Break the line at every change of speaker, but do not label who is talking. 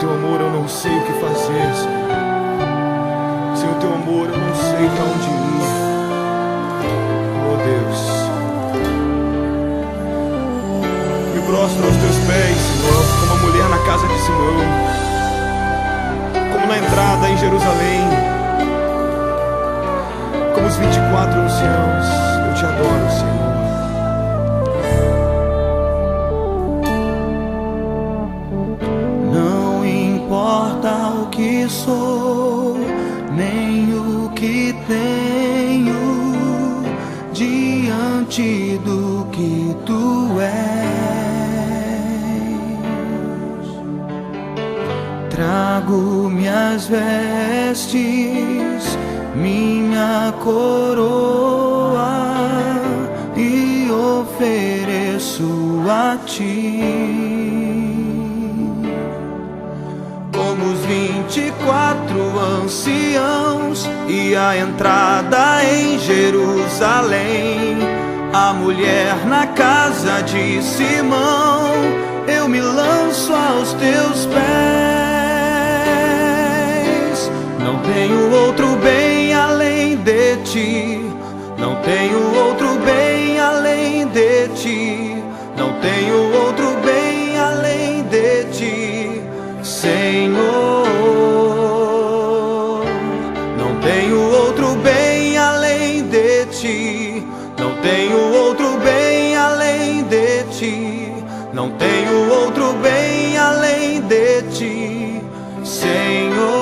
teu amor eu não sei o que fazer, Senhor. Sem o teu amor eu não sei pra onde ir. Oh Deus, me prostro aos teus pés, Senhor, como a mulher na casa de Simão, como na entrada em Jerusalém, como os 24 anciãos, eu te adoro, Senhor.
Não importa o que sou, nem o que tenho, diante do que tu és. Trago minhas vestes, minha coroa e ofereço a ti. Como os 24 anciãos e a entrada em Jerusalém, a mulher na casa de Simão, eu me lanço aos teus pés. Não tenho outro bem além de ti, não tenho outro bem além de ti, não tenho outro bem além de ti, Senhor. Não tenho outro bem além de ti, não tenho outro bem além de ti, não tenho outro bem além de ti, Senhor.